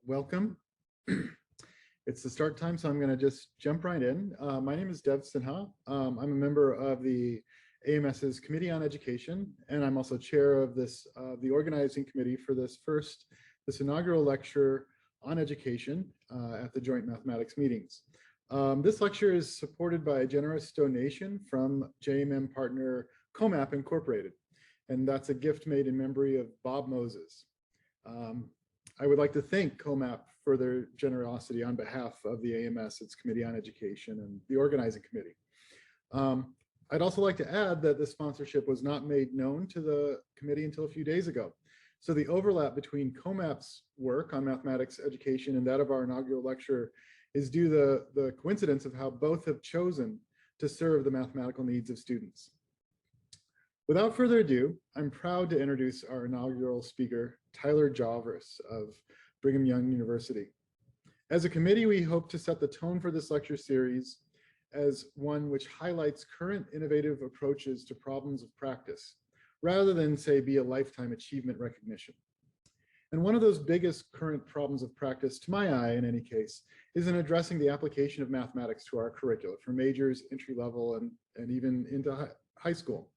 Welcome. It's the start time, so I'm going to just jump right in. My name is Dev Sinha. I'm a member of the AMS's Committee on Education, and I'm also chair of the organizing committee for this inaugural lecture on education at the Joint Mathematics meetings. This lecture is supported by a generous donation from JMM partner COMAP Incorporated, and that's a gift made in memory of Bob Moses. I would like to thank COMAP for their generosity on behalf of the AMS, its Committee on Education, and the organizing committee. I'd also like to add that this sponsorship was not made known to the committee until a few days ago. So the overlap between COMAP's work on mathematics education and that of our inaugural lecture is due to the coincidence of how both have chosen to serve the mathematical needs of students. Without further ado, I'm proud to introduce our inaugural speaker, Tyler Jarvis of Brigham Young University. As a committee, we hope to set the tone for this lecture series as one which highlights current innovative approaches to problems of practice, rather than, say, be a lifetime achievement recognition. And one of those biggest current problems of practice, to my eye in any case, is in addressing the application of mathematics to our curricula for majors, entry level, and even into high school.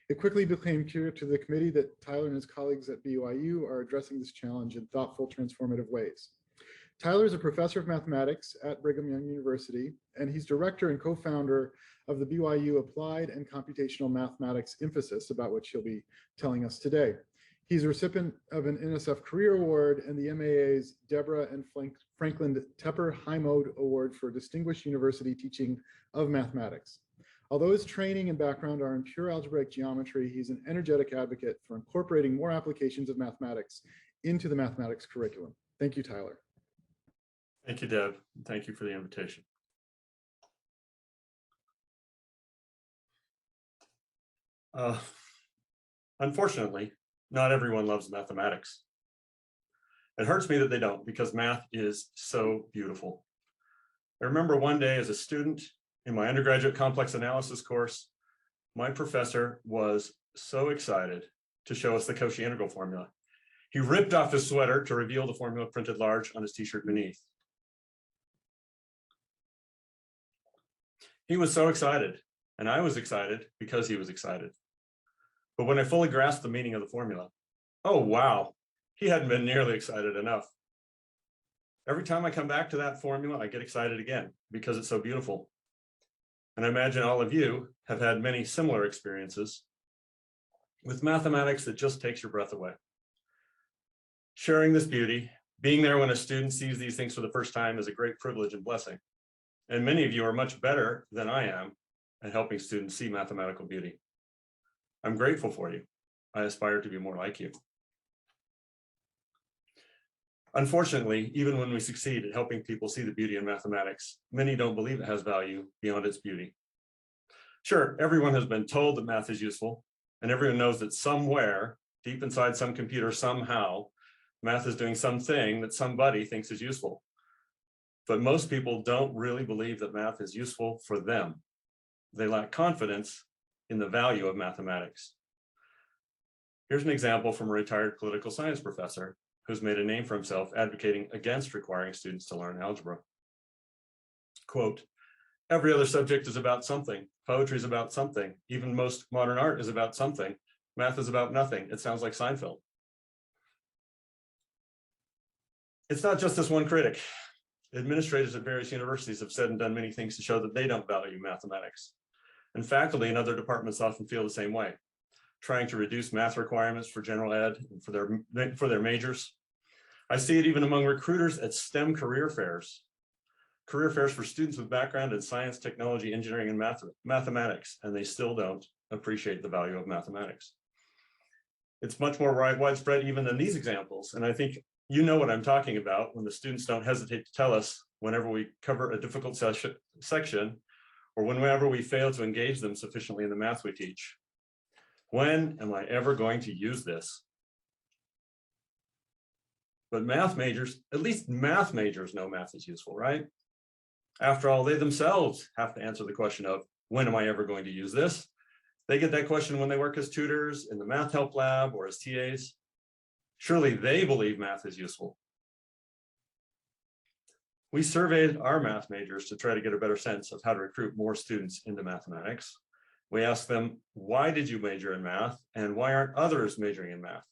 It quickly became clear to the committee that Tyler and his colleagues at BYU are addressing this challenge in thoughtful, transformative ways. Tyler is a professor of mathematics at Brigham Young University, and he's director and co-founder of the BYU Applied and Computational Mathematics emphasis, about which he'll be telling us today. He's a recipient of an NSF Career Award and the MAA's Deborah and Franklin Tepper High Mode Award for Distinguished University Teaching of Mathematics. Although his training and background are in pure algebraic geometry, he's an energetic advocate for incorporating more applications of mathematics into the mathematics curriculum. Thank you, Tyler. Thank you, Deb. Thank you for the invitation. Unfortunately, not everyone loves mathematics. It hurts me that they don't, because math is so beautiful. I remember one day as a student in my undergraduate complex analysis course, my professor was so excited to show us the Cauchy integral formula. He ripped off his sweater to reveal the formula printed large on his t-shirt beneath. He was so excited, and I was excited because he was excited. But when I fully grasped the meaning of the formula, oh wow, he hadn't been nearly excited enough. Every time I come back to that formula, I get excited again because it's so beautiful. And I imagine all of you have had many similar experiences with mathematics that just takes your breath away. Sharing this beauty, being there when a student sees these things for the first time is a great privilege and blessing. And many of you are much better than I am at helping students see mathematical beauty. I'm grateful for you. I aspire to be more like you. Unfortunately, even when we succeed at helping people see the beauty in mathematics, many don't believe it has value beyond its beauty. Sure, everyone has been told that math is useful, and everyone knows that somewhere, deep inside some computer, somehow, math is doing something that somebody thinks is useful. But most people don't really believe that math is useful for them. They lack confidence in the value of mathematics. Here's an example from a retired political science professor who's made a name for himself advocating against requiring students to learn algebra. Quote, every other subject is about something. Poetry is about something. Even most modern art is about something. Math is about nothing. It sounds like Seinfeld. It's not just this one critic. Administrators at various universities have said and done many things to show that they don't value mathematics. And faculty in other departments often feel the same way, trying to reduce math requirements for general ed and for their majors. I see it even among recruiters at STEM career fairs for students with background in science, technology, engineering, and mathematics, and they still don't appreciate the value of mathematics. It's much more widespread even than these examples, and I think you know what I'm talking about when the students don't hesitate to tell us whenever we cover a difficult section or whenever we fail to engage them sufficiently in the math we teach. When am I ever going to use this? But math majors, at least math majors know math is useful, right? After all, they themselves have to answer the question of, when am I ever going to use this? They get that question when they work as tutors in the math help lab or as TAs. Surely they believe math is useful. We surveyed our math majors to try to get a better sense of how to recruit more students into mathematics. We asked them, why did you major in math and why aren't others majoring in math?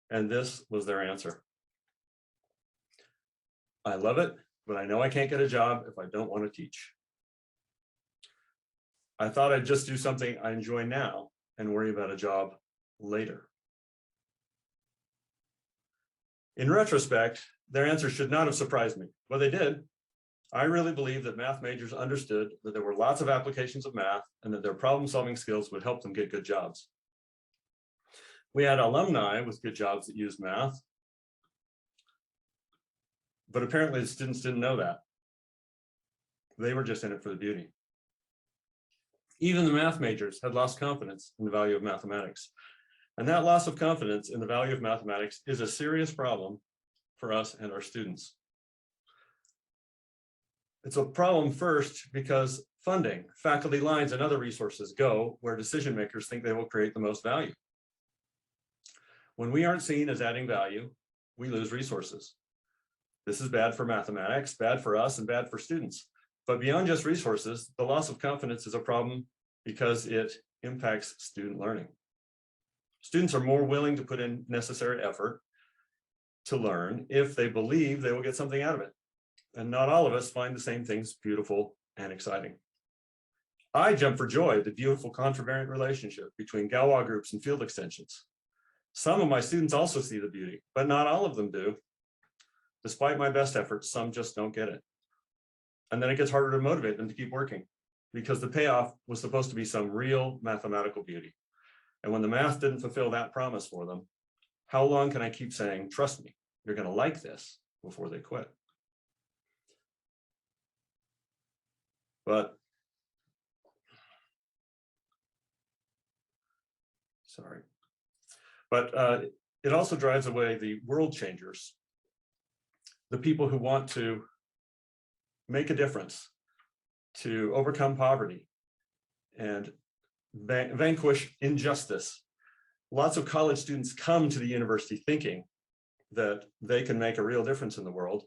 And this was their answer. I love it, but I know I can't get a job if I don't want to teach. I thought I'd just do something I enjoy now and worry about a job later. In retrospect, their answer should not have surprised me, but they did. I really believe that math majors understood that there were lots of applications of math and that their problem-solving skills would help them get good jobs. We had alumni with good jobs that used math, but apparently the students didn't know that. They were just in it for the beauty. Even the math majors had lost confidence in the value of mathematics. And that loss of confidence in the value of mathematics is a serious problem for us and our students. It's a problem first because funding, faculty lines, and other resources go where decision makers think they will create the most value. When we aren't seen as adding value, we lose resources. This is bad for mathematics, bad for us, and bad for students. But beyond just resources, the loss of confidence is a problem because it impacts student learning. Students are more willing to put in necessary effort to learn if they believe they will get something out of it. And not all of us find the same things beautiful and exciting. I jump for joy at the beautiful contravariant relationship between Galois groups and field extensions. Some of my students also see the beauty, but not all of them do. Despite my best efforts, some just don't get it. And then it gets harder to motivate them to keep working because the payoff was supposed to be some real mathematical beauty. And when the math didn't fulfill that promise for them, how long can I keep saying, trust me, you're going to like this, before they quit? But, it also drives away the world changers, the people who want to make a difference, to overcome poverty and vanquish injustice. Lots of college students come to the university thinking that they can make a real difference in the world,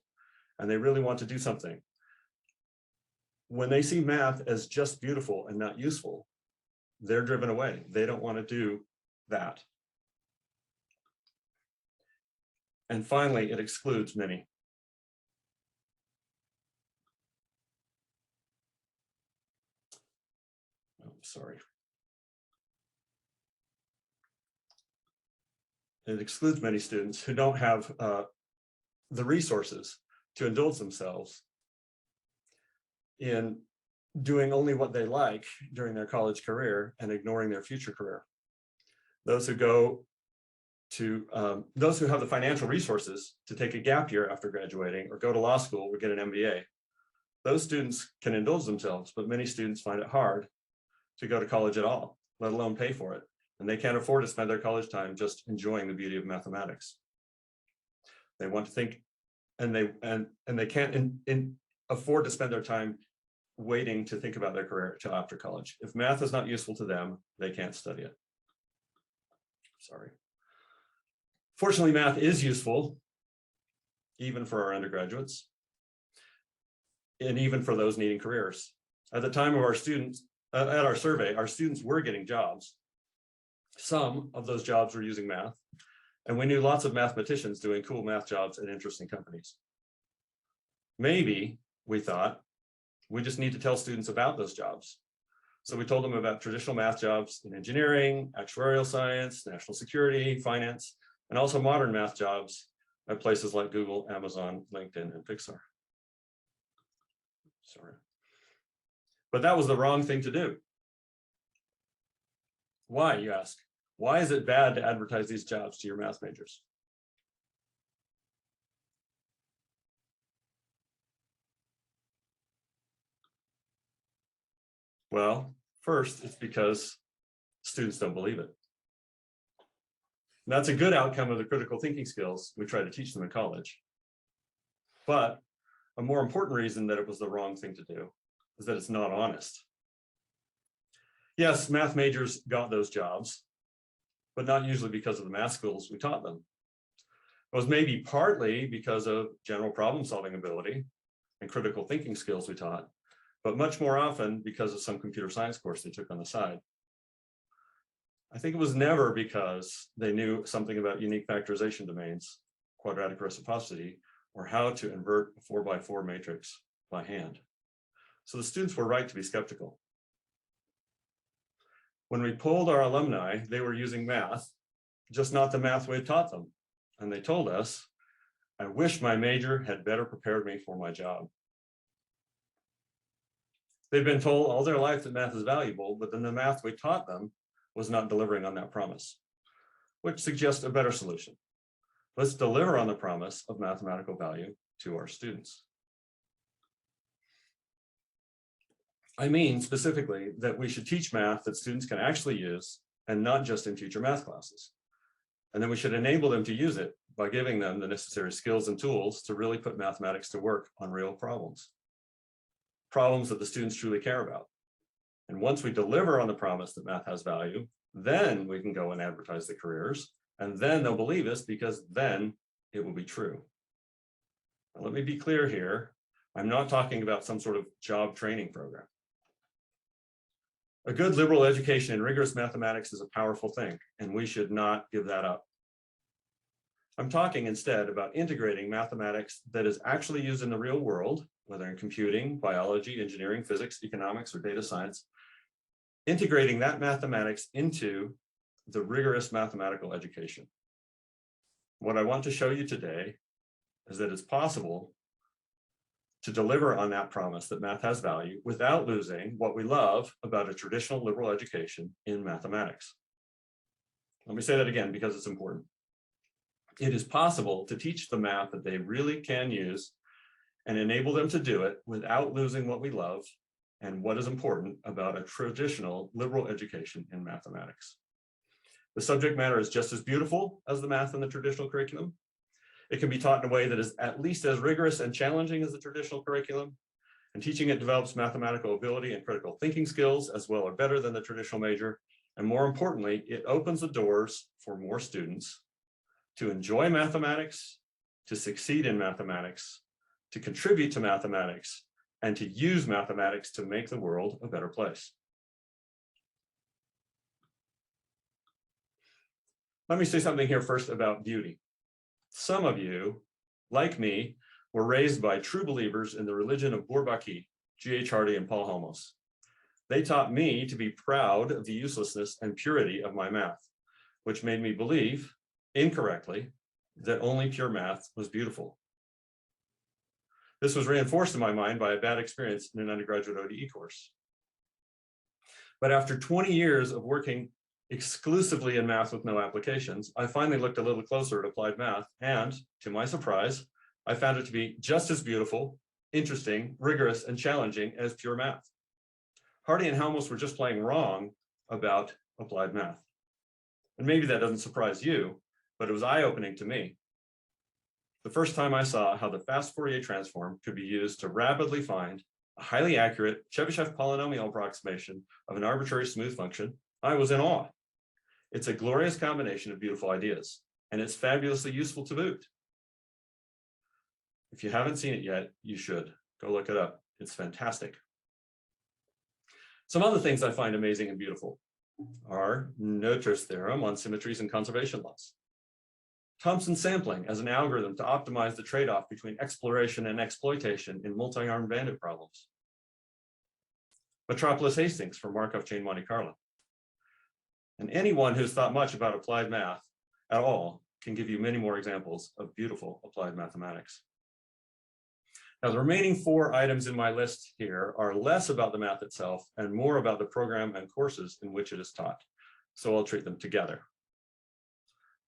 and they really want to do something. When they see math as just beautiful and not useful, they're driven away. They don't want to do that. And finally, it excludes many. Oh, sorry. It excludes many students who don't have the resources to indulge themselves in doing only what they like during their college career and ignoring their future career. Those who go to, those who have the financial resources to take a gap year after graduating or go to law school or get an MBA, those students can indulge themselves, but many students find it hard to go to college at all, let alone pay for it. And they can't afford to spend their college time just enjoying the beauty of mathematics. They want to think, and they can't afford to spend their time waiting to think about their career until after college. If math is not useful to them, they can't study it. Sorry. Fortunately, math is useful, even for our undergraduates, and even for those needing careers. At the time of our students, at our survey, our students were getting jobs. Some of those jobs were using math, and we knew lots of mathematicians doing cool math jobs at interesting companies. Maybe, we thought, we just need to tell students about those jobs. So we told them about traditional math jobs in engineering, actuarial science, national security, finance, and also modern math jobs at places like Google, Amazon, LinkedIn, and Pixar. Sorry. But that was the wrong thing to do. Why, you ask? Why is it bad to advertise these jobs to your math majors? Well, first, it's because students don't believe it. And that's a good outcome of the critical thinking skills we try to teach them in college. But a more important reason that it was the wrong thing to do is that it's not honest. Yes, math majors got those jobs, but not usually because of the math skills we taught them. It was maybe partly because of general problem-solving ability, and critical thinking skills we taught, but much more often because of some computer science course they took on the side. I think it was never because they knew something about unique factorization domains, quadratic reciprocity, or how to invert a 4x4 matrix by hand. So the students were right to be skeptical. When we polled our alumni, they were using math, just not the math we had taught them. And they told us, I wish my major had better prepared me for my job. They've been told all their life that math is valuable, but then the math we taught them was not delivering on that promise, which suggests a better solution. Let's deliver on the promise of mathematical value to our students. I mean specifically that we should teach math that students can actually use and not just in future math classes. And then we should enable them to use it by giving them the necessary skills and tools to really put mathematics to work on real problems that the students truly care about. And once we deliver on the promise that math has value, then we can go and advertise the careers, and then they'll believe us because then it will be true. Now, let me be clear here. I'm not talking about some sort of job training program. A good liberal education in rigorous mathematics is a powerful thing, and we should not give that up. I'm talking instead about integrating mathematics that is actually used in the real world, whether in computing, biology, engineering, physics, economics, or data science, integrating that mathematics into the rigorous mathematical education. What I want to show you today is that it's possible to deliver on that promise that math has value without losing what we love about a traditional liberal education in mathematics. Let me say that again because it's important. It is possible to teach the math that they really can use and enable them to do it without losing what we love and what is important about a traditional liberal education in mathematics. The subject matter is just as beautiful as the math in the traditional curriculum. It can be taught in a way that is at least as rigorous and challenging as the traditional curriculum. And teaching it develops mathematical ability and critical thinking skills as well or better than the traditional major. And more importantly, it opens the doors for more students to enjoy mathematics, to succeed in mathematics, to contribute to mathematics, and to use mathematics to make the world a better place. Let me say something here first about beauty. Some of you, like me, were raised by true believers in the religion of Bourbaki, G.H. Hardy, and Paul Homos. They taught me to be proud of the uselessness and purity of my math, which made me believe, incorrectly, that only pure math was beautiful. This was reinforced in my mind by a bad experience in an undergraduate ODE course. But after 20 years of working exclusively in math with no applications, I finally looked a little closer at applied math, and to my surprise, I found it to be just as beautiful, interesting, rigorous, and challenging as pure math. Hardy and Helmholtz were just playing wrong about applied math. And maybe that doesn't surprise you, but it was eye-opening to me. The first time I saw how the fast Fourier transform could be used to rapidly find a highly accurate Chebyshev polynomial approximation of an arbitrary smooth function, I was in awe. It's a glorious combination of beautiful ideas, and it's fabulously useful to boot. If you haven't seen it yet, you should. Go look it up. It's fantastic. Some other things I find amazing and beautiful are Noether's theorem on symmetries and conservation laws, Thompson sampling as an algorithm to optimize the trade-off between exploration and exploitation in multi-armed bandit problems, Metropolis Hastings for Markov chain Monte Carlo. And anyone who's thought much about applied math at all can give you many more examples of beautiful applied mathematics. Now, the remaining 4 items in my list here are less about the math itself and more about the program and courses in which it is taught. So I'll treat them together.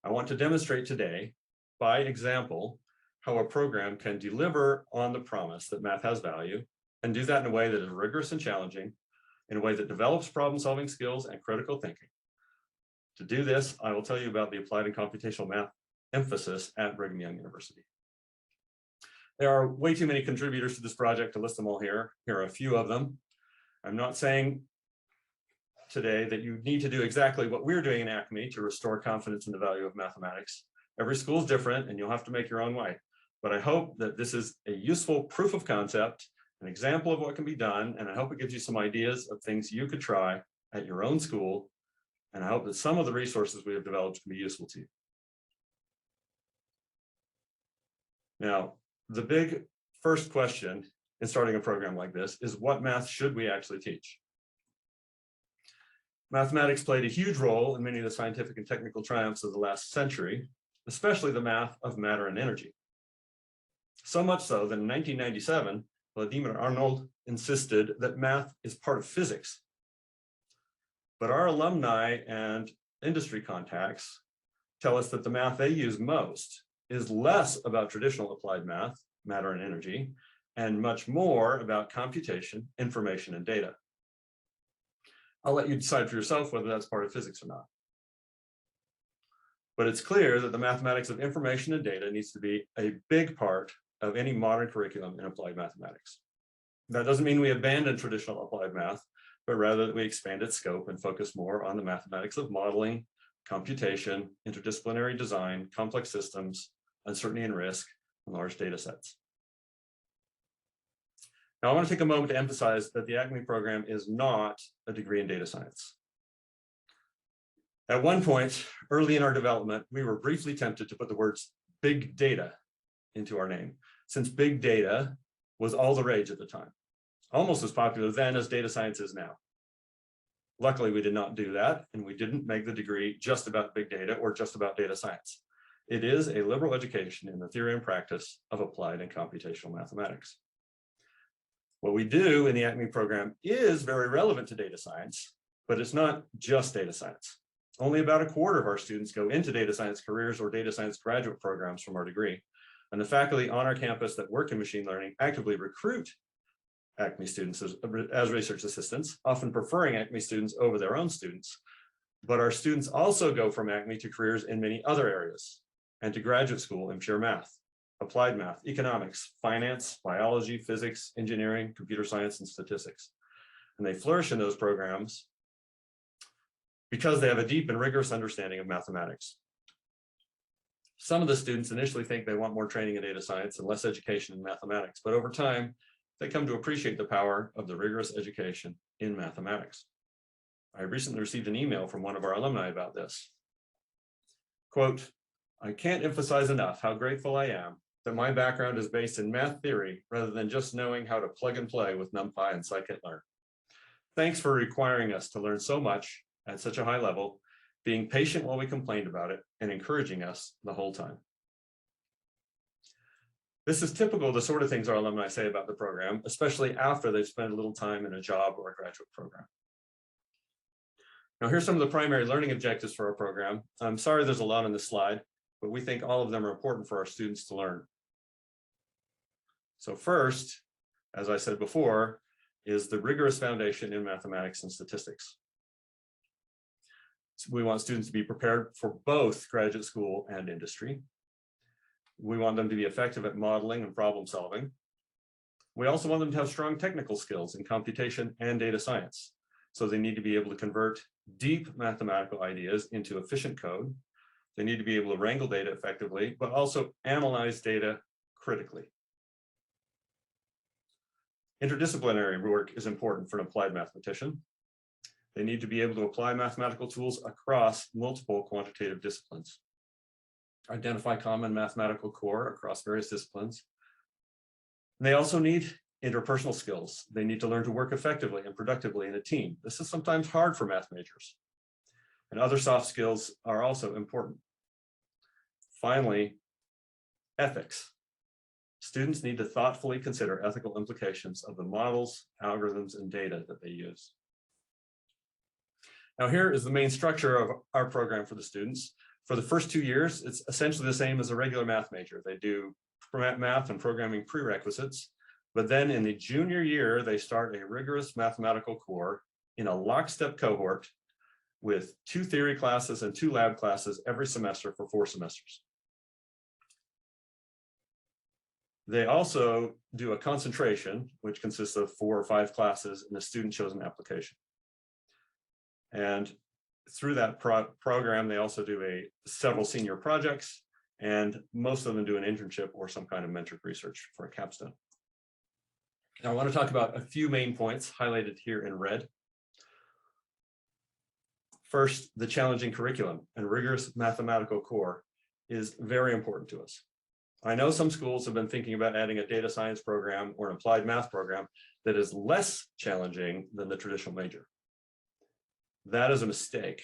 I want to demonstrate today, by example, how a program can deliver on the promise that math has value and do that in a way that is rigorous and challenging, in a way that develops problem-solving skills and critical thinking. To do this, I will tell you about the applied and computational math emphasis at Brigham Young University. There are way too many contributors to this project to list them all here. Here are a few of them. I'm not saying today that you need to do exactly what we're doing in ACME to restore confidence in the value of mathematics. Every school is different and you'll have to make your own way. But I hope that this is a useful proof of concept, an example of what can be done, and I hope it gives you some ideas of things you could try at your own school. And I hope that some of the resources we have developed can be useful to you. Now, the big first question in starting a program like this is, what math should we actually teach? Mathematics played a huge role in many of the scientific and technical triumphs of the last century, especially the math of matter and energy. So much so that in 1997, Vladimir Arnold insisted that math is part of physics. But our alumni and industry contacts tell us that the math they use most is less about traditional applied math, matter and energy, and much more about computation, information, and data. I'll let you decide for yourself whether that's part of physics or not. But it's clear that the mathematics of information and data needs to be a big part of any modern curriculum in applied mathematics. That doesn't mean we abandon traditional applied math, but rather that we expand its scope and focus more on the mathematics of modeling, computation, interdisciplinary design, complex systems, uncertainty and risk, and large data sets. Now, I want to take a moment to emphasize that the ACME program is not a degree in data science. At one point, early in our development, we were briefly tempted to put the words big data into our name, since big data was all the rage at the time, almost as popular then as data science is now. Luckily, we did not do that, and we didn't make the degree just about big data or just about data science. It is a liberal education in the theory and practice of applied and computational mathematics. What we do in the ACME program is very relevant to data science, but it's not just data science. Only about a quarter of our students go into data science careers or data science graduate programs from our degree. And the faculty on our campus that work in machine learning actively recruit ACME students as research assistants, often preferring ACME students over their own students. But our students also go from ACME to careers in many other areas and to graduate school in pure math, applied math, economics, finance, biology, physics, engineering, computer science, and statistics. And they flourish in those programs because they have a deep and rigorous understanding of mathematics. Some of the students initially think they want more training in data science and less education in mathematics, but over time, they come to appreciate the power of the rigorous education in mathematics. I recently received an email from one of our alumni about this. Quote, "I can't emphasize enough how grateful I am that my background is based in math theory rather than just knowing how to plug and play with NumPy and scikit-learn. Thanks for requiring us to learn so much at such a high level, being patient while we complained about it, and encouraging us the whole time." This is typical of the sort of things our alumni say about the program, especially after they've spent a little time in a job or a graduate program. Now, here's some of the primary learning objectives for our program. I'm sorry there's a lot on this slide, but we think all of them are important for our students to learn. So first, as I said before, is the rigorous foundation in mathematics and statistics. So we want students to be prepared for both graduate school and industry. We want them to be effective at modeling and problem solving. We also want them to have strong technical skills in computation and data science. So they need to be able to convert deep mathematical ideas into efficient code. They need to be able to wrangle data effectively, but also analyze data critically. Interdisciplinary work is important for an applied mathematician. They need to be able to apply mathematical tools across multiple quantitative disciplines, identify common mathematical core across various disciplines. And they also need interpersonal skills. They need to learn to work effectively and productively in a team. This is sometimes hard for math majors. And other soft skills are also important. Finally, ethics. Students need to thoughtfully consider ethical implications of the models, algorithms, and data that they use. Now, here is the main structure of our program for the students. For the first 2 years, it's essentially the same as a regular math major. They do math and programming prerequisites, but then in the junior year, they start a rigorous mathematical core in a lockstep cohort with 2 theory classes and 2 lab classes every semester for 4 semesters. They also do a concentration, which consists of 4 or 5 classes in a student-chosen application. And through that program, they also do several senior projects, and most of them do an internship or some kind of mentored research for a capstone. Now I want to talk about a few main points highlighted here in red. First, the challenging curriculum and rigorous mathematical core is very important to us. I know some schools have been thinking about adding a data science program or an applied math program that is less challenging than the traditional major. That is a mistake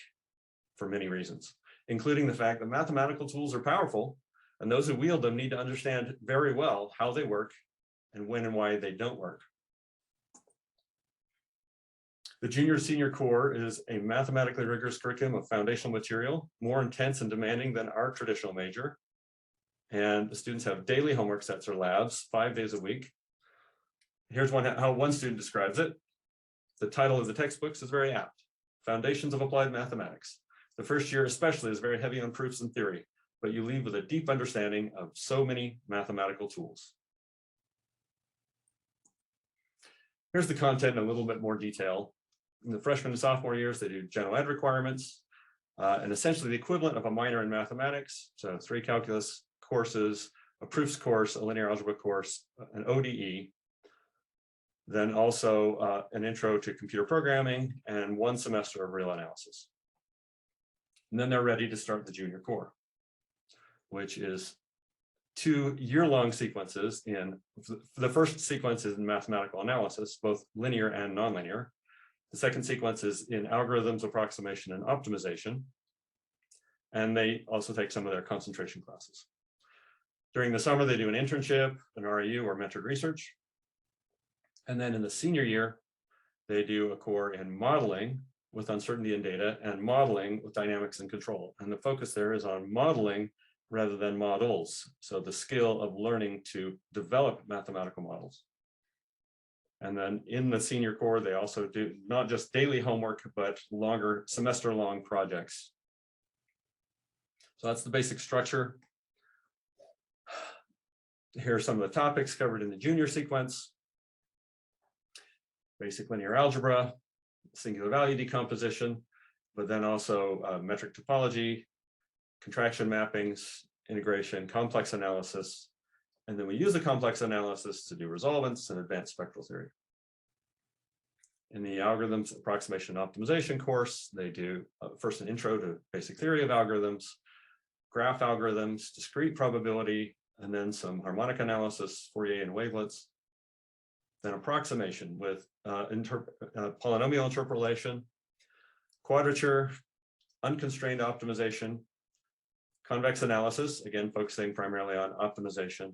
for many reasons, including the fact that mathematical tools are powerful, and those who wield them need to understand very well how they work and when and why they don't work. The junior-senior core is a mathematically rigorous curriculum of foundational material, more intense and demanding than our traditional major. And the students have daily homework sets or labs 5 days a week. Here's how one student describes it. The title of the textbooks is very apt. Foundations of Applied Mathematics. The first year especially is very heavy on proofs and theory, but you leave with a deep understanding of so many mathematical tools. Here's the content in a little bit more detail. In the freshman and sophomore years, they do general ed requirements, and essentially the equivalent of a minor in mathematics. So 3 calculus courses, a proofs course, a linear algebra course, an ODE, then also an intro to computer programming and 1 semester of real analysis. And then they're ready to start the junior core, which is 2 year-long sequences the first sequence is in mathematical analysis, both linear and nonlinear. The second sequence is in algorithms, approximation, and optimization. And they also take some of their concentration classes. During the summer, they do an internship, an REU, or mentored research. And then in the senior year, they do a core in modeling with uncertainty in data and modeling with dynamics and control. And the focus there is on modeling rather than models. So the skill of learning to develop mathematical models. And then in the senior core, they also do not just daily homework, but longer semester-long projects. So that's the basic structure. Here are some of the topics covered in the junior sequence. Basic linear algebra, singular value decomposition, but then also metric topology, contraction mappings, integration, complex analysis. And then we use the complex analysis to do resolvents and advanced spectral theory. In the algorithms, approximation, and optimization course, they do first an intro to basic theory of algorithms, graph algorithms, discrete probability, and then some harmonic analysis, Fourier and wavelets. Then approximation with polynomial interpolation, quadrature, unconstrained optimization, convex analysis, again, focusing primarily on optimization,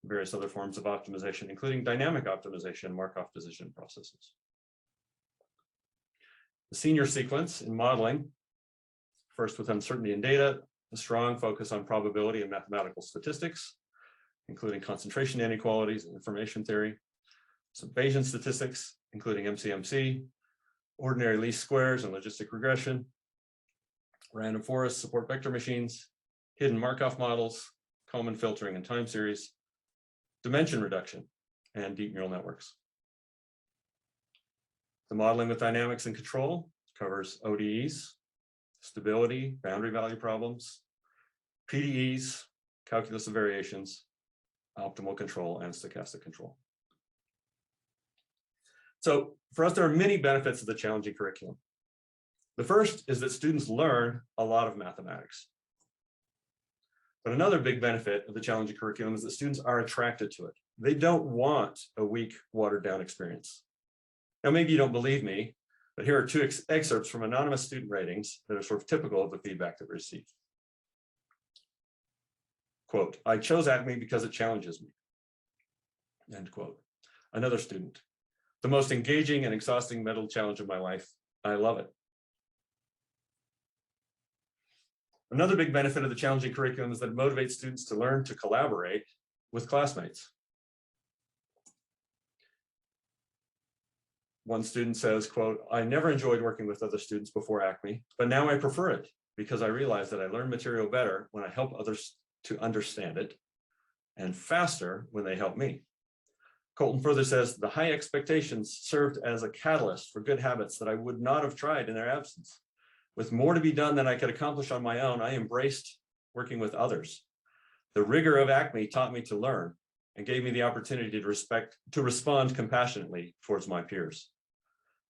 various other forms of optimization, including dynamic optimization, Markov position processes. The senior sequence in modeling, first with uncertainty in data, a strong focus on probability and mathematical statistics, including concentration inequalities and information theory, some Bayesian statistics, including MCMC, ordinary least squares and logistic regression, random forests, support vector machines, hidden Markov models, Kalman filtering and time series, dimension reduction, and deep neural networks. The modeling with dynamics and control covers ODEs, stability, boundary value problems, PDEs, calculus of variations, optimal control, and stochastic control. So for us, there are many benefits of the challenging curriculum. The first is that students learn a lot of mathematics. But another big benefit of the challenging curriculum is that students are attracted to it. They don't want a weak, watered down experience. Now, maybe you don't believe me, but here are 2 excerpts from anonymous student ratings that are sort of typical of the feedback that we received. Quote, I chose ACME because it challenges me. End quote. Another student, the most engaging and exhausting mental challenge of my life. I love it. Another big benefit of the challenging curriculum is that it motivates students to learn to collaborate with classmates. One student says, quote, I never enjoyed working with other students before ACME, but now I prefer it because I realize that I learn material better when I help others to understand it and faster when they help me. Colton further says, the high expectations served as a catalyst for good habits that I would not have tried in their absence. With more to be done than I could accomplish on my own, I embraced working with others The rigor of ACME taught me to learn and gave me the opportunity to respond compassionately towards my peers.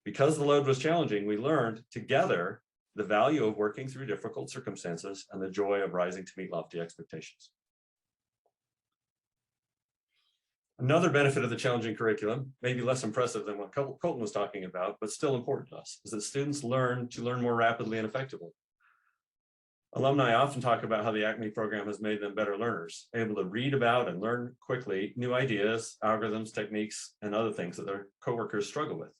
Because the load was challenging, we learned together the value of working through difficult circumstances and the joy of rising to meet lofty expectations. Another benefit of the challenging curriculum, maybe less impressive than what Colton was talking about, but still important to us, is that students learn more rapidly and effectively. Alumni often talk about how the ACME program has made them better learners, able to read about and learn quickly new ideas, algorithms, techniques, and other things that their coworkers struggle with.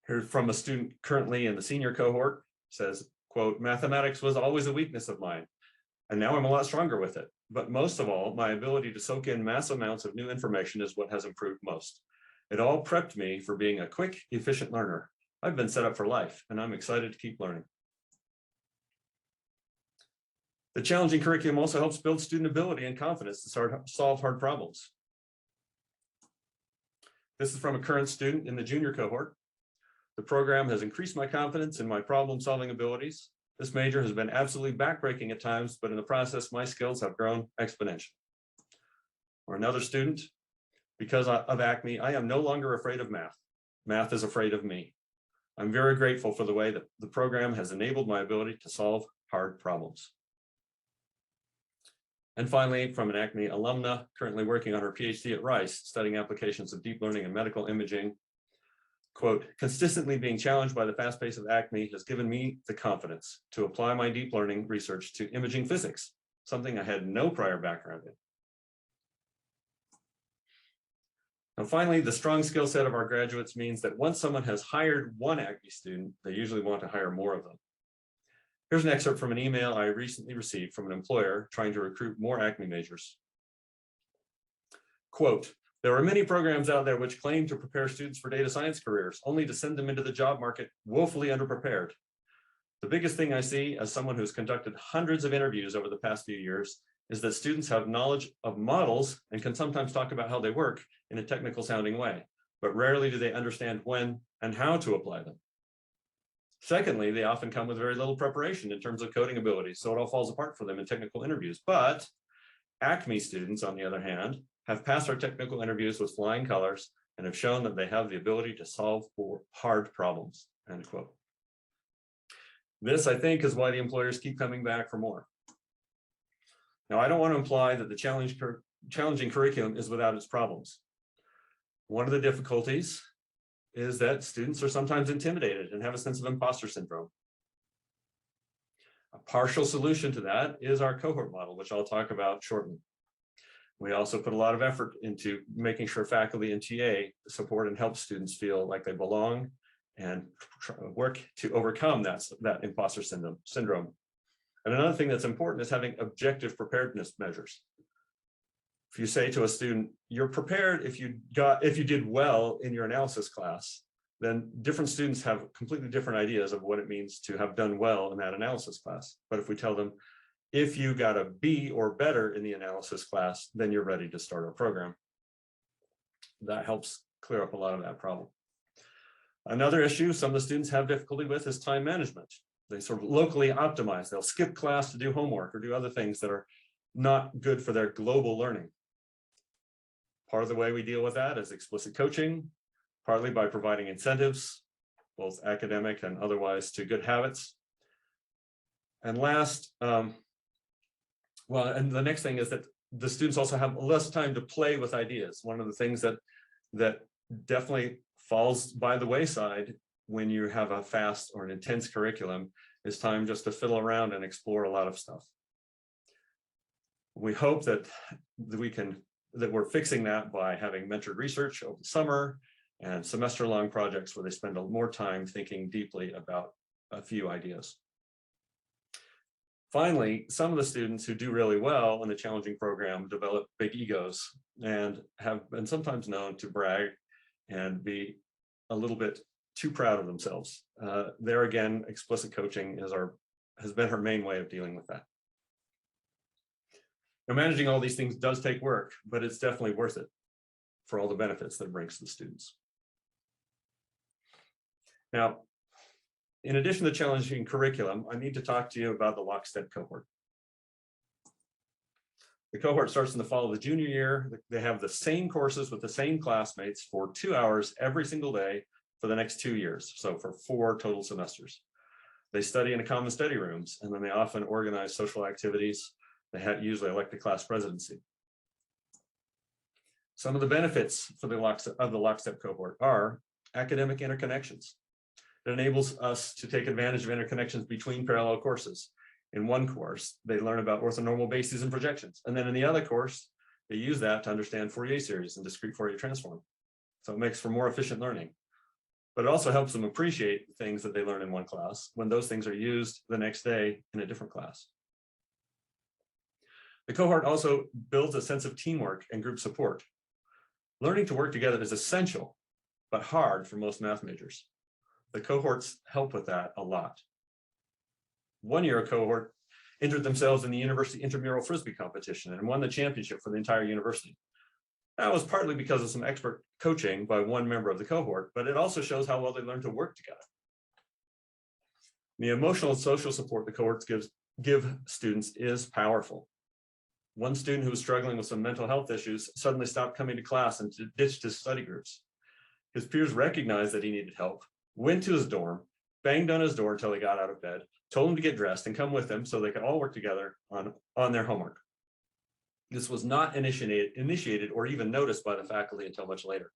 Here's from a student currently in the senior cohort, says, quote, "Mathematics was always a weakness of mine, and now I'm a lot stronger with it. But most of all, my ability to soak in mass amounts of new information is what has improved most. It all prepped me for being a quick, efficient learner. I've been set up for life, and I'm excited to keep learning." The challenging curriculum also helps build student ability and confidence to solve hard problems. This is from a current student in the junior cohort. "The program has increased my confidence in my problem-solving abilities. This major has been absolutely backbreaking at times, but in the process, my skills have grown exponentially." Or another student, "Because of ACME, I am no longer afraid of math. Math is afraid of me. I'm very grateful for the way that the program has enabled my ability to solve hard problems." And finally, from an ACME alumna currently working on her PhD at Rice, studying applications of deep learning and medical imaging, quote, "Consistently being challenged by the fast pace of ACME has given me the confidence to apply my deep learning research to imaging physics, something I had no prior background in." And finally, the strong skill set of our graduates means that once someone has hired one ACME student, they usually want to hire more of them. Here's an excerpt from an email I recently received from an employer trying to recruit more ACME majors. Quote, "There are many programs out there which claim to prepare students for data science careers, only to send them into the job market woefully underprepared. The biggest thing I see as someone who's conducted hundreds of interviews over the past few years is that students have knowledge of models and can sometimes talk about how they work in a technical sounding way, but rarely do they understand when and how to apply them. Secondly, they often come with very little preparation in terms of coding abilities, so it all falls apart for them in technical interviews. But ACME students, on the other hand, have passed our technical interviews with flying colors and have shown that they have the ability to solve hard problems," end quote. This, I think, is why the employers keep coming back for more. Now, I don't want to imply that the challenging curriculum is without its problems. One of the difficulties is that students are sometimes intimidated and have a sense of imposter syndrome. A partial solution to that is our cohort model, which I'll talk about shortly. We also put a lot of effort into making sure faculty and TA support and help students feel like they belong and work to overcome that imposter syndrome. And another thing that's important is having objective preparedness measures. If you say to a student, "You're prepared if you did well in your analysis class," then different students have completely different ideas of what it means to have done well in that analysis class. But if we tell them, "If you got a B or better in the analysis class, then you're ready to start our program," that helps clear up a lot of that problem. Another issue some of the students have difficulty with is time management. They sort of locally optimize. They'll skip class to do homework or do other things that are not good for their global learning. Part of the way we deal with that is explicit coaching, partly by providing incentives, both academic and otherwise, to good habits. And last, and the next thing is that the students also have less time to play with ideas. One of the things that definitely falls by the wayside when you have a fast or an intense curriculum is time just to fiddle around and explore a lot of stuff. We hope that we're fixing that by having mentored research over the summer and semester-long projects where they spend more time thinking deeply about a few ideas. Finally, some of the students who do really well in the challenging program develop big egos and have been sometimes known to brag and be a little bit too proud of themselves. There again, explicit coaching has been her main way of dealing with that. Now, managing all these things does take work, but it's definitely worth it for all the benefits that it brings to the students. Now, in addition to challenging curriculum, I need to talk to you about the Lockstep cohort. The cohort starts in the fall of the junior year. They have the same courses with the same classmates for 2 hours every single day for the next 2 years. So for 4 total semesters. They study in a common study rooms, and then they often organize social activities. They usually elect the class presidency. Some of the benefits for the Lockstep cohort are academic interconnections. It enables us to take advantage of interconnections between parallel courses. In one course, they learn about orthonormal bases and projections. And then in the other course, they use that to understand Fourier series and discrete Fourier transform. So it makes for more efficient learning. But it also helps them appreciate the things that they learn in one class when those things are used the next day in a different class. The cohort also builds a sense of teamwork and group support. Learning to work together is essential, but hard for most math majors. The cohorts help with that a lot. One year, a cohort entered themselves in the university intramural frisbee competition and won the championship for the entire university. That was partly because of some expert coaching by one member of the cohort, but it also shows how well they learned to work together. The emotional and social support the cohorts give students is powerful. One student who was struggling with some mental health issues suddenly stopped coming to class and ditched his study groups. His peers recognized that he needed help, went to his dorm, banged on his door until he got out of bed, told him to get dressed and come with him so they could all work together on their homework. This was not initiated or even noticed by the faculty until much later.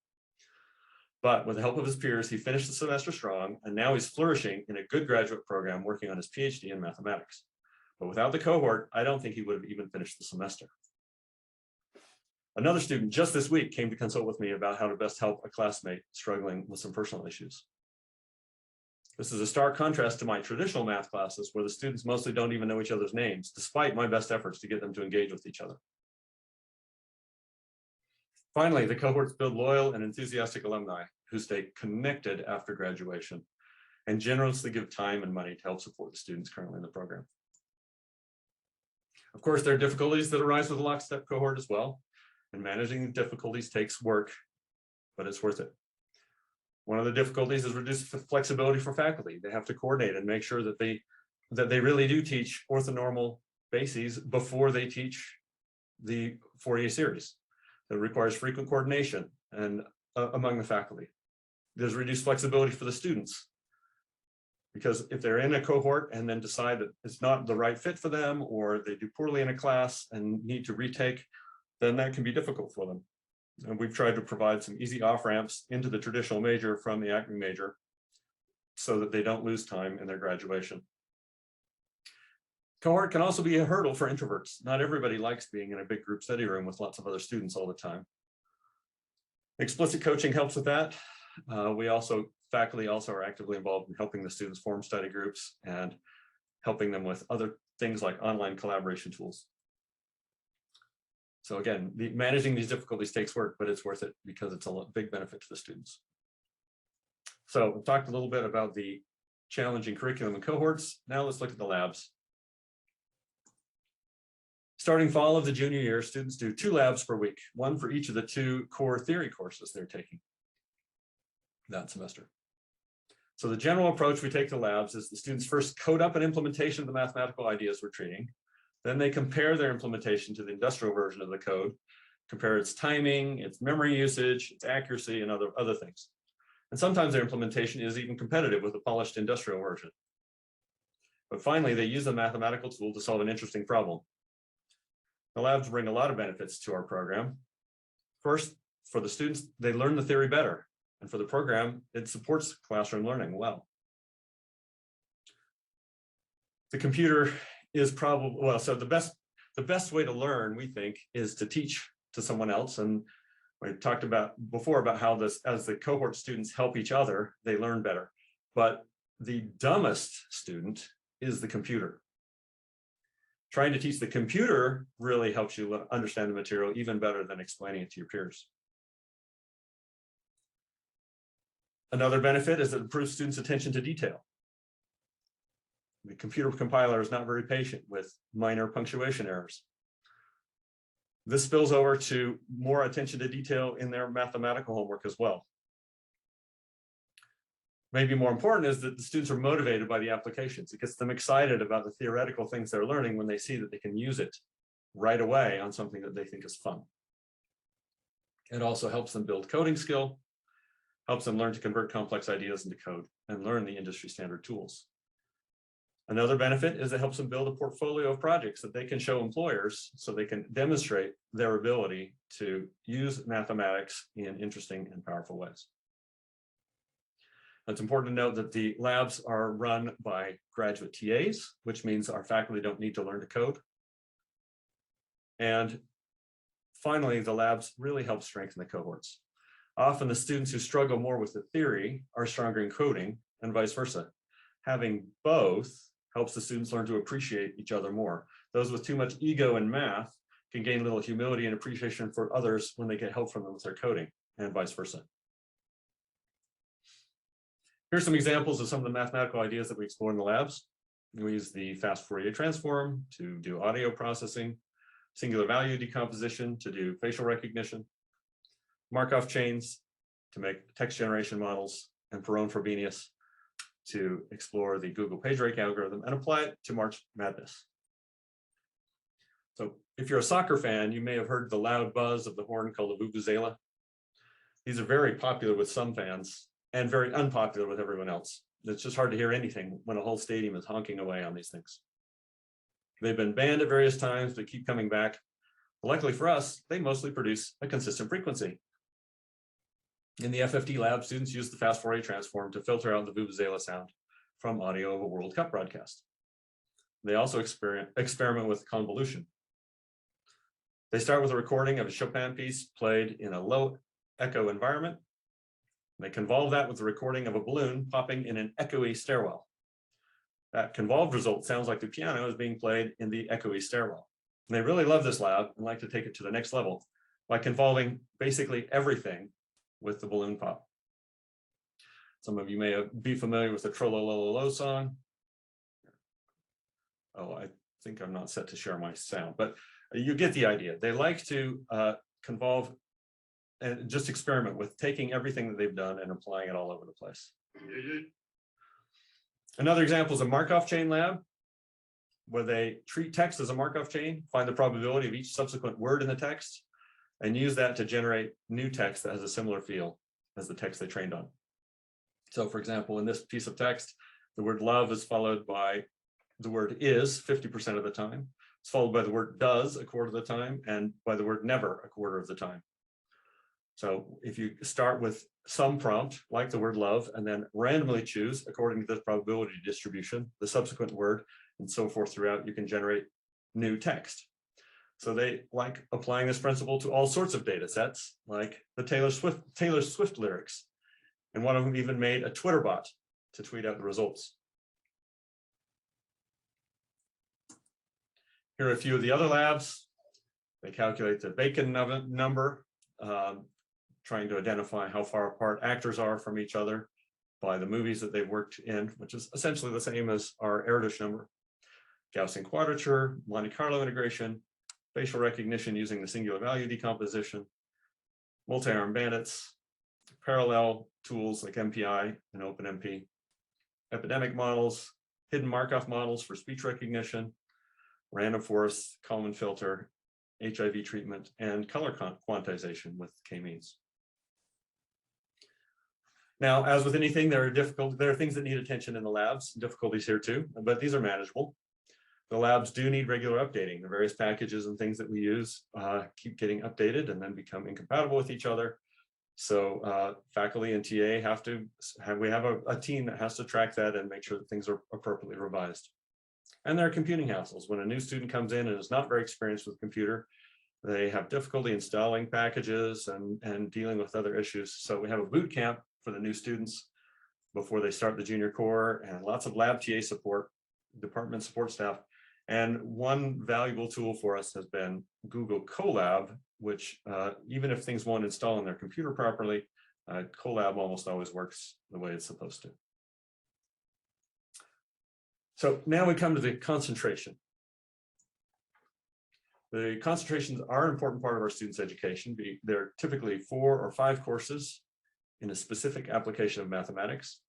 But with the help of his peers, he finished the semester strong, and now he's flourishing in a good graduate program working on his PhD in mathematics. But without the cohort, I don't think he would have even finished the semester. Another student just this week came to consult with me about how to best help a classmate struggling with some personal issues. This is a stark contrast to my traditional math classes where the students mostly don't even know each other's names, despite my best efforts to get them to engage with each other. Finally, the cohorts build loyal and enthusiastic alumni who stay connected after graduation and generously give time and money to help support the students currently in the program. Of course, there are difficulties that arise with the Lockstep cohort as well, and managing the difficulties takes work, but it's worth it. One of the difficulties is reduced flexibility for faculty. They have to coordinate and make sure that they really do teach orthonormal bases before they teach the Fourier series. That requires frequent coordination and among the faculty. There's reduced flexibility for the students, because if they're in a cohort and then decide that it's not the right fit for them, or they do poorly in a class and need to retake, then that can be difficult for them. And we've tried to provide some easy off-ramps into the traditional major from the ACME major so that they don't lose time in their graduation. Cohort can also be a hurdle for introverts. Not everybody likes being in a big group study room with lots of other students all the time. Explicit coaching helps with that. Faculty also are actively involved in helping the students form study groups and helping them with other things like online collaboration tools. So again, managing these difficulties takes work, but it's worth it because it's a big benefit to the students. So we talked a little bit about the challenging curriculum and cohorts. Now let's look at the labs. Starting fall of the junior year, students do 2 labs per week, one for each of the 2 core theory courses they're taking that semester. So the general approach we take to labs is the students first code up an implementation of the mathematical ideas we're treating. Then they compare their implementation to the industrial version of the code, compare its timing, its memory usage, its accuracy, and other things. And sometimes their implementation is even competitive with the polished industrial version. But finally, they use the mathematical tool to solve an interesting problem. The labs bring a lot of benefits to our program. First, for the students, they learn the theory better. And for the program, it supports classroom learning well. The computer is probably, well, so the best way to learn, we think, is to teach to someone else. And we talked about before about how as the cohort students help each other, they learn better. But the dumbest student is the computer. Trying to teach the computer really helps you understand the material even better than explaining it to your peers. Another benefit is that it improves students' attention to detail. The computer compiler is not very patient with minor punctuation errors. This spills over to more attention to detail in their mathematical homework as well. Maybe more important is that the students are motivated by the applications. It gets them excited about the theoretical things they're learning when they see that they can use it right away on something that they think is fun. It also helps them build coding skill, helps them learn to convert complex ideas into code and learn the industry standard tools. Another benefit is it helps them build a portfolio of projects that they can show employers so they can demonstrate their ability to use mathematics in interesting and powerful ways. It's important to note that the labs are run by graduate TAs, which means our faculty don't need to learn to code. And finally, the labs really help strengthen the cohorts. Often the students who struggle more with the theory are stronger in coding and vice versa. Having both helps the students learn to appreciate each other more. Those with too much ego in math can gain little humility and appreciation for others when they get help from them with their coding, and vice versa. Here's some examples of some of the mathematical ideas that we explore in the labs. We use the fast Fourier transform to do audio processing, singular value decomposition to do facial recognition, Markov chains to make text generation models, and Perron-Frobenius to explore the Google PageRank algorithm and apply it to March Madness. So if you're a soccer fan, you may have heard the loud buzz of the horn called the vuvuzela. These are very popular with some fans and very unpopular with everyone else. It's just hard to hear anything when a whole stadium is honking away on these things. They've been banned at various times, but keep coming back. Luckily for us, they mostly produce a consistent frequency. In the FFT lab, students use the fast Fourier transform to filter out the vuvuzela sound from audio of a World Cup broadcast. They also experiment with convolution. They start with a recording of a Chopin piece played in a low echo environment. They convolve that with a recording of a balloon popping in an echoey stairwell. That convolved result sounds like the piano is being played in the echoey stairwell. And they really love this lab and like to take it to the next level by convolving basically everything with the balloon pop. Some of you may be familiar with the Trollolololo song. Oh, I think I'm not set to share my sound, but you get the idea. They like to convolve and just experiment with taking everything that they've done and applying it all over the place. Another example is a Markov chain lab, where they treat text as a Markov chain, find the probability of each subsequent word in the text, and use that to generate new text that has a similar feel as the text they trained on. So for example, in this piece of text, the word love is followed by the word is 50% of the time. It's followed by the word does a quarter of the time, and by the word never a quarter of the time. So if you start with some prompt, like the word love, and then randomly choose, according to the probability distribution, the subsequent word, and so forth throughout, you can generate new text. So they like applying this principle to all sorts of data sets, like the Taylor Swift lyrics. And one of them even made a Twitter bot to tweet out the results. Here are a few of the other labs. They calculate the Bacon number, trying to identify how far apart actors are from each other by the movies that they've worked in, which is essentially the same as our Erdős number. Gaussian quadrature, Monte Carlo integration, facial recognition using the singular value decomposition, multi-arm bandits, parallel tools like MPI and OpenMP, epidemic models, hidden Markov models for speech recognition, random forest, Kalman filter, HIV treatment, and color quantization with k-means. Now, as with anything, there are things that need attention in the labs, difficulties here too, but these are manageable. The labs do need regular updating. The various packages and things that we use keep getting updated and then become incompatible with each other. So faculty and TA we have a team that has to track that and make sure that things are appropriately revised. And there are computing hassles. When a new student comes in and is not very experienced with computer, they have difficulty installing packages and dealing with other issues. So we have a boot camp for the new students before they start the junior core, and lots of lab TA support, department support staff. And one valuable tool for us has been Google Colab, which even if things won't install on their computer properly, Colab almost always works the way it's supposed to. So now we come to the concentration. The concentrations are an important part of our students' education. They're typically 4 or 5 courses in a specific application of mathematics.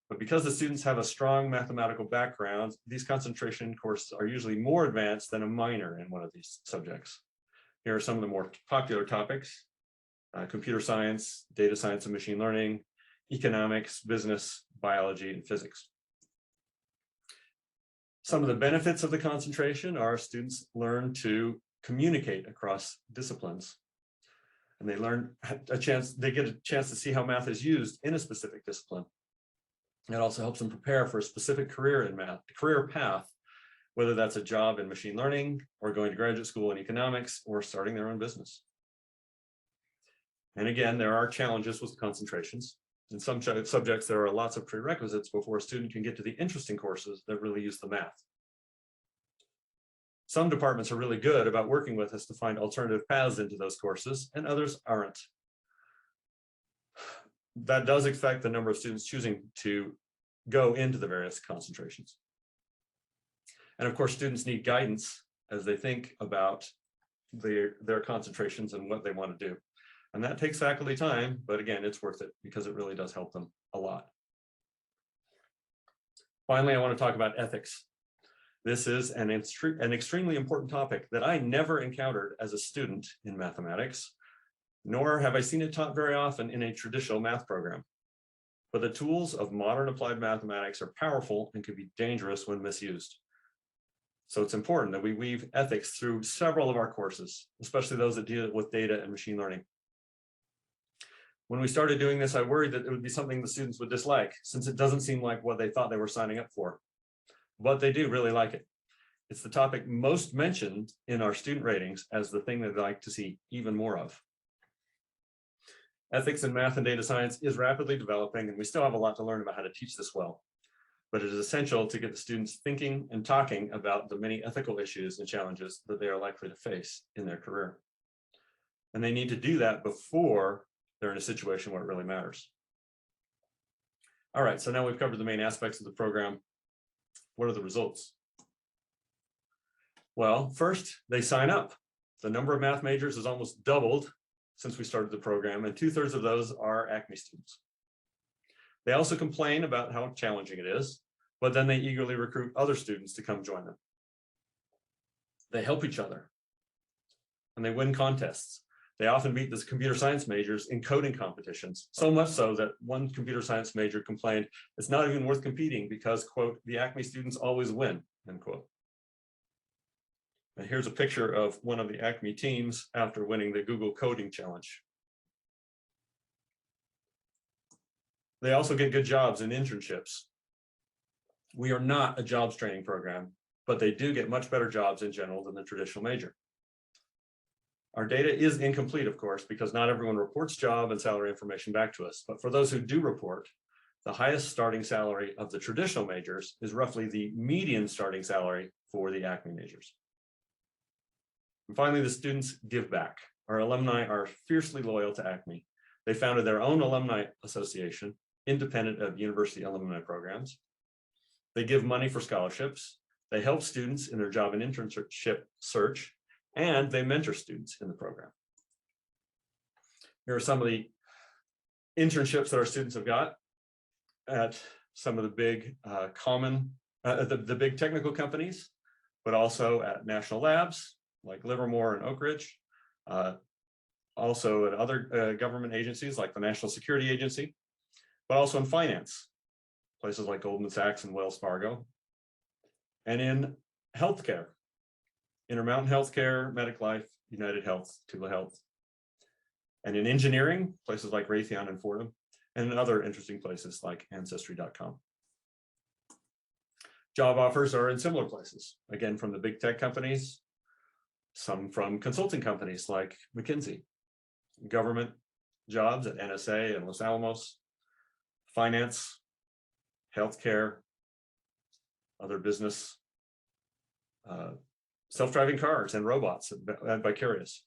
But because the students have a strong mathematical background, these concentration courses are usually more advanced than a minor in one of these subjects. Here are some of the more popular topics: computer science, data science and machine learning, economics, business, biology, and physics. Some of the benefits of the concentration are students learn to communicate across disciplines. And they get a chance to see how math is used in a specific discipline. It also helps them prepare for a specific career in math, career path, whether that's a job in machine learning or going to graduate school in economics or starting their own business. And again, there are challenges with concentrations. In some subjects, there are lots of prerequisites before a student can get to the interesting courses that really use the math. Some departments are really good about working with us to find alternative paths into those courses, and others aren't. That does affect the number of students choosing to go into the various concentrations. And of course, students need guidance as they think about their concentrations and what they want to do. And that takes faculty time, but again, it's worth it because it really does help them a lot. Finally, I want to talk about ethics. This is an extremely important topic that I never encountered as a student in mathematics, nor have I seen it taught very often in a traditional math program. But the tools of modern applied mathematics are powerful and can be dangerous when misused. So it's important that we weave ethics through several of our courses, especially those that deal with data and machine learning. When we started doing this, I worried that it would be something the students would dislike, since it doesn't seem like what they thought they were signing up for. But they do really like it. It's the topic most mentioned in our student ratings as the thing that they like to see even more of. Ethics in math and data science is rapidly developing, and we still have a lot to learn about how to teach this well. But it is essential to get the students thinking and talking about the many ethical issues and challenges that they are likely to face in their career. And they need to do that before they're in a situation where it really matters. All right, so now we've covered the main aspects of the program. What are the results? Well, first, they sign up. The number of math majors has almost doubled since we started the program, and 2/3 of those are ACME students. They also complain about how challenging it is, but then they eagerly recruit other students to come join them. They help each other, and they win contests. They often beat the computer science majors in coding competitions, so much so that one computer science major complained, it's not even worth competing because, quote, the ACME students always win, end quote. And here's a picture of one of the ACME teams after winning the Google Coding Challenge. They also get good jobs in internships. We are not a jobs training program, but they do get much better jobs in general than the traditional major. Our data is incomplete, of course, because not everyone reports job and salary information back to us. But for those who do report, the highest starting salary of the traditional majors is roughly the median starting salary for the ACME majors. And finally, the students give back. Our alumni are fiercely loyal to ACME. They founded their own alumni association, independent of university alumni programs. They give money for scholarships. They help students in their job and internship search, and they mentor students in the program. Here are some of the internships that our students have got at some of the big the big technical companies, but also at national labs like Livermore and Oak Ridge, also at other government agencies like the National Security Agency, but also in finance, places like Goldman Sachs and Wells Fargo, and in healthcare, Intermountain Healthcare, Medic Life, United Health, Tula Health, and in engineering, places like Raytheon and Fordham, and in other interesting places like Ancestry.com. Job offers are in similar places, again, from the big tech companies, some from consulting companies like McKinsey, government jobs at NSA and Los Alamos, finance, healthcare, other business, self-driving cars and robots at Vicarious,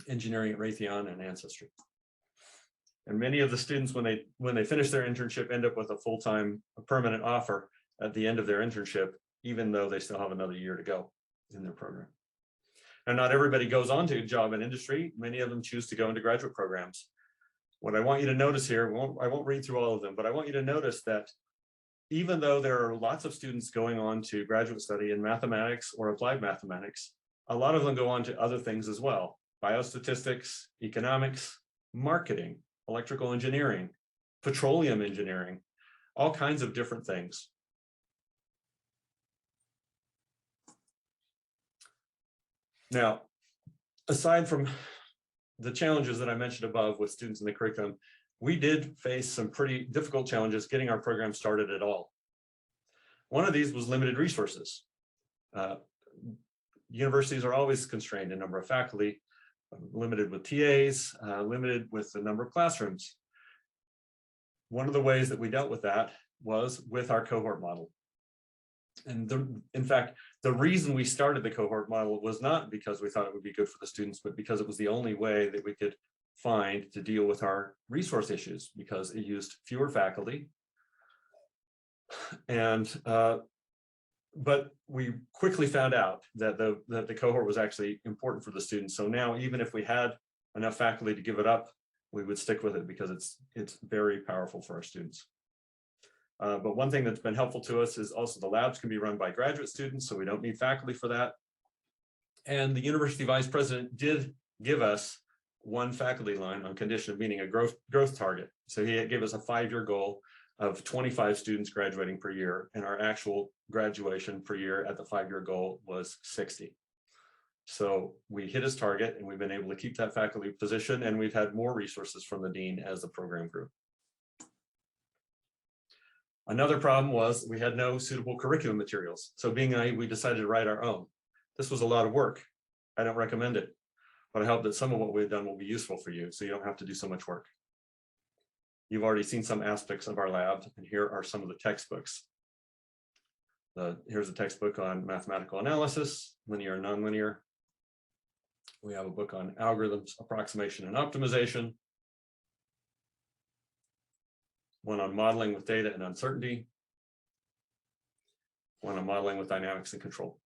engineering at Raytheon and Ancestry. And many of the students, when they finish their internship, end up with a full-time, permanent offer at the end of their internship, even though they still have another year to go in their program. And not everybody goes on to job and industry. Many of them choose to go into graduate programs What I want you to notice here, I won't read through all of them, but I want you to notice that even though there are lots of students going on to graduate study in mathematics or applied mathematics, a lot of them go on to other things as well: biostatistics, economics, marketing, electrical engineering, petroleum engineering, all kinds of different things. Now, aside from the challenges that I mentioned above with students in the curriculum, we did face some pretty difficult challenges getting our program started at all. One of these was limited resources. Universities are always constrained in number of faculty, limited with TAs, limited with the number of classrooms. One of the ways that we dealt with that was with our cohort model. And in fact, the reason we started the cohort model was not because we thought it would be good for the students, but because it was the only way that we could find to deal with our resource issues, because it used fewer faculty. And but we quickly found out that the cohort was actually important for the students. So now, even if we had enough faculty to give it up, we would stick with it because it's very powerful for our students. But one thing that's been helpful to us is also the labs can be run by graduate students, so we don't need faculty for that. And the university vice president did give us one faculty line on condition of meeting a growth target. So he gave us a 5-year goal of 25 students graduating per year, and our actual graduation per year at the 5-year goal was 60. So we hit his target, and we've been able to keep that faculty position, and we've had more resources from the dean as the program grew. Another problem was we had no suitable curriculum materials. So being naive, we decided to write our own. This was a lot of work. I don't recommend it, but I hope that some of what we've done will be useful for you, so you don't have to do so much work. You've already seen some aspects of our lab, and here are some of the textbooks. Here's a textbook on mathematical analysis, linear and nonlinear. We have a book on algorithms, approximation, and optimization. One on modeling with data and uncertainty. One on modeling with dynamics and control.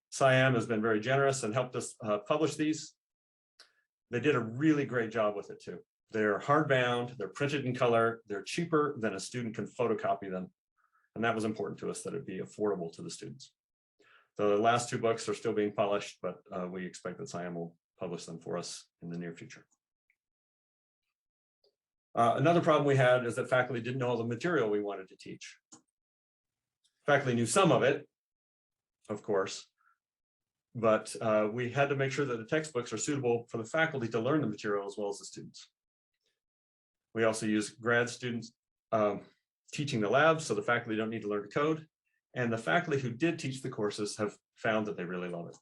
SIAM has been very generous and helped us publish these. They did a really great job with it too. They're hardbound, they're printed in color, they're cheaper than a student can photocopy them. And that was important to us, that it be affordable to the students. The last 2 books are still being polished, but we expect that SIAM will publish them for us in the near future. Another problem we had is that faculty didn't know all the material we wanted to teach. Faculty knew some of it, of course, but we had to make sure that the textbooks are suitable for the faculty to learn the material as well as the students. We also use grad students teaching the labs, so the faculty don't need to learn to code. And the faculty who did teach the courses have found that they really love it.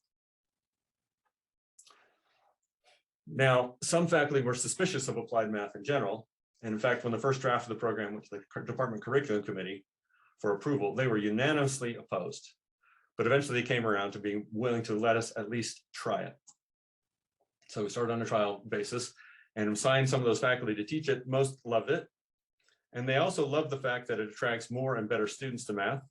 Now, some faculty were suspicious of applied math in general. And in fact, when the first draft of the program went to the Department Curriculum Committee for approval, they were unanimously opposed. But eventually they came around to being willing to let us at least try it. So we started on a trial basis and assigned some of those faculty to teach it. Most loved it. And they also loved the fact that it attracts more and better students to math.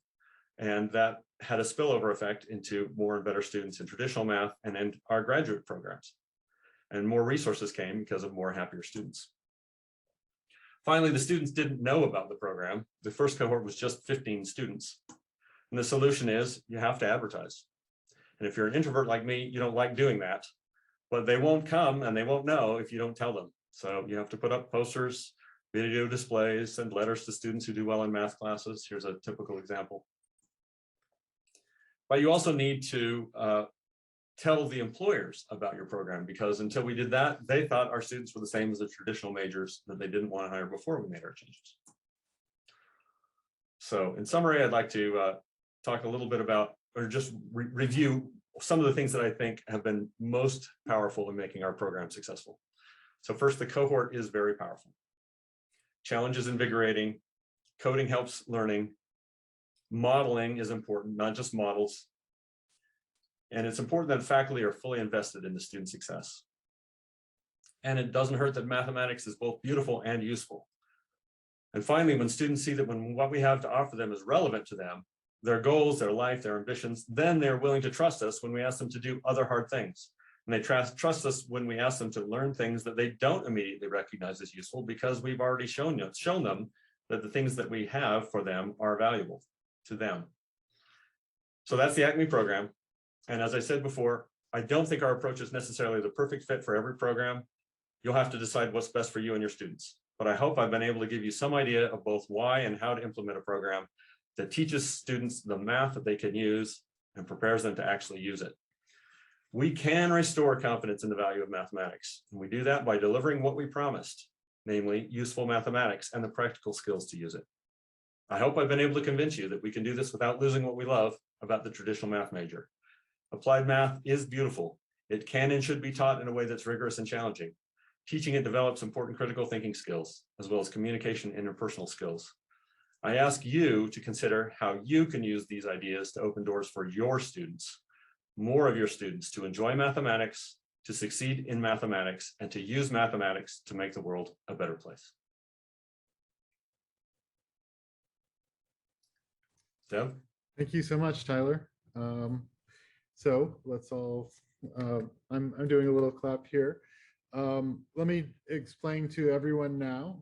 And that had a spillover effect into more and better students in traditional math and in our graduate programs. And more resources came because of more happier students. Finally, the students didn't know about the program. The first cohort was just 15 students. And the solution is you have to advertise. And if you're an introvert like me, you don't like doing that, but they won't come and they won't know if you don't tell them. So you have to put up posters, video displays, send letters to students who do well in math classes. Here's a typical example. But you also need to tell the employers about your program, because until we did that, they thought our students were the same as the traditional majors that they didn't want to hire before we made our changes. So in summary, I'd like to talk a little bit about, or just review some of the things that I think have been most powerful in making our program successful. So first, the cohort is very powerful. Challenge is invigorating. Coding helps learning. Modeling is important, not just models. And it's important that faculty are fully invested in the student success. And it doesn't hurt that mathematics is both beautiful and useful. And finally, when students see that when what we have to offer them is relevant to them, their goals, their life, their ambitions, then they're willing to trust us when we ask them to do other hard things. And they trust us when we ask them to learn things that they don't immediately recognize as useful, because we've already shown them that the things that we have for them are valuable to them. So that's the ACME program. And as I said before, I don't think our approach is necessarily the perfect fit for every program. You'll have to decide what's best for you and your students. But I hope I've been able to give you some idea of both why and how to implement a program that teaches students the math that they can use and prepares them to actually use it. We can restore confidence in the value of mathematics. And we do that by delivering what we promised, namely useful mathematics and the practical skills to use it. I hope I've been able to convince you that we can do this without losing what we love about the traditional math major. Applied math is beautiful. It can and should be taught in a way that's rigorous and challenging. Teaching it develops important critical thinking skills, as well as communication and interpersonal skills. I ask you to consider how you can use these ideas to open doors for your students, more of your students, to enjoy mathematics, to succeed in mathematics, and to use mathematics to make the world a better place. Deb? Thank you so much, Tyler. So let's all, I'm doing a little clap here. Let me explain to everyone now.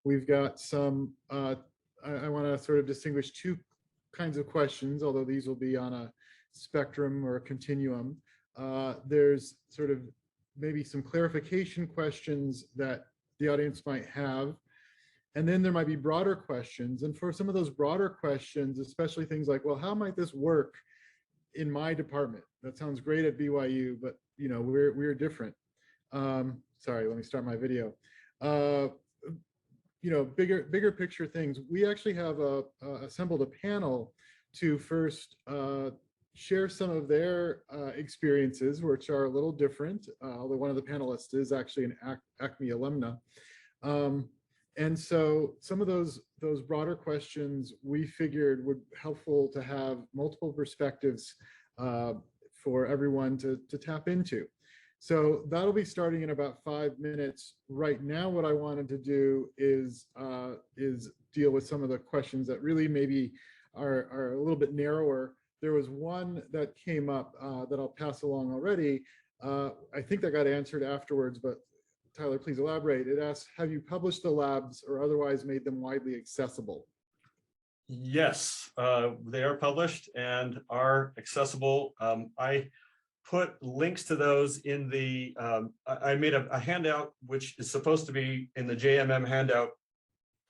We've got some, I want to sort of distinguish two kinds of questions, although these will be on a spectrum or a continuum. There's sort of maybe some clarification questions that the audience might have. And then there might be broader questions. And for some of those broader questions, especially things like, well, how might this work in my department? That sounds great at BYU, but you know, we're different. Sorry, let me start my video. You know, bigger picture things. We actually have assembled a panel to first share some of their experiences, which are a little different, although one of the panelists is actually an ACME alumna. And so some of those broader questions we figured would be helpful to have multiple perspectives for everyone to tap into. So that'll be starting in about 5 minutes. Right now, what I wanted to do is deal with some of the questions that really maybe are a little bit narrower. There was one that came up that I'll pass along already. I think that got answered afterwards, but Tyler, please elaborate. It asks, have you published the labs or otherwise made them widely accessible? Yes, they are published and are accessible. I put links to those in the, I made a handout, which is supposed to be in the JMM handout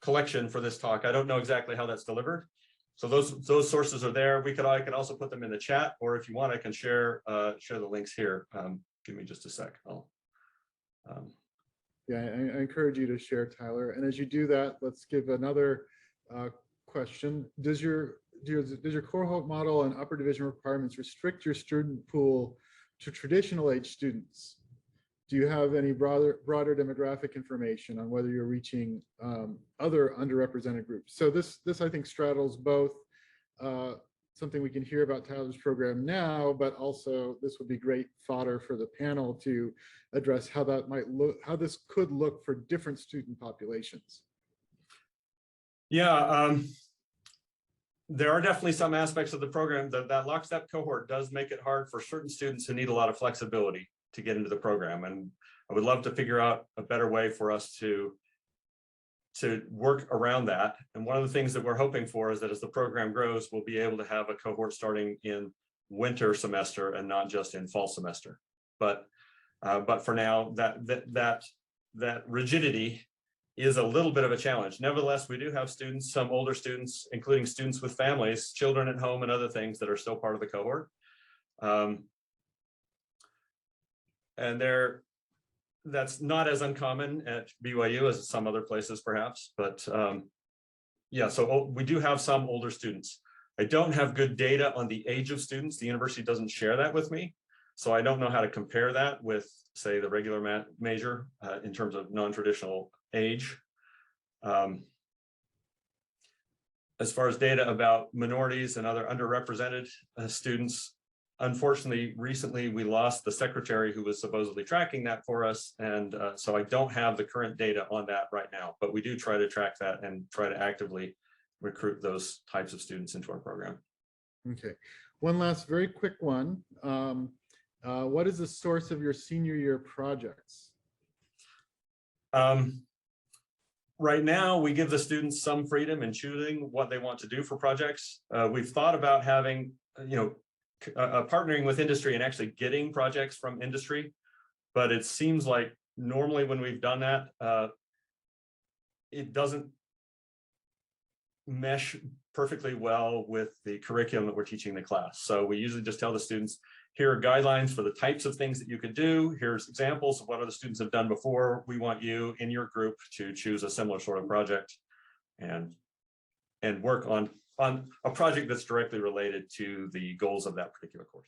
collection for this talk. I don't know exactly how that's delivered. So those sources are there. I could also put them in the chat, or if you want, I can share the links here. Give me just a sec. Yeah, I encourage you to share, Tyler. And as you do that, let's give another question. Does your cohort model and upper division requirements restrict your student pool to traditional age students? Do you have any broader demographic information on whether you're reaching other underrepresented groups? So this I think straddles both something we can hear about Tyler's program now, but also this would be great fodder for the panel to address how that might look, how this could look for different student populations. Yeah, there are definitely some aspects of the program that Lockstep cohort does make it hard for certain students who need a lot of flexibility to get into the program. And I would love to figure out a better way for us to work around that. And one of the things that we're hoping for is that as the program grows, we'll be able to have a cohort starting in winter semester and not just in fall semester. But for now, that rigidity is a little bit of a challenge. Nevertheless, we do have students, some older students, including students with families, children at home and other things that are still part of the cohort. And that's not as uncommon at BYU as some other places perhaps, but yeah, so we do have some older students. I don't have good data on the age of students. The university doesn't share that with me. So I don't know how to compare that with, say, the regular major in terms of non-traditional age. As far as data about minorities and other underrepresented students, unfortunately, recently we lost the secretary who was supposedly tracking that for us. And so I don't have the current data on that right now, but we do try to track that and try to actively recruit those types of students into our program. Okay, one last very quick one. What is the source of your senior year projects? Right now, we give the students some freedom in choosing what they want to do for projects. We've thought about having, partnering with industry and actually getting projects from industry, but it seems like normally when we've done that, it doesn't mesh perfectly well with the curriculum that we're teaching the class. So we usually just tell the students, here are guidelines for the types of things that you could do. Here's examples of what other students have done before. We want you in your group to choose a similar sort of project and work on a project that's directly related to the goals of that particular course.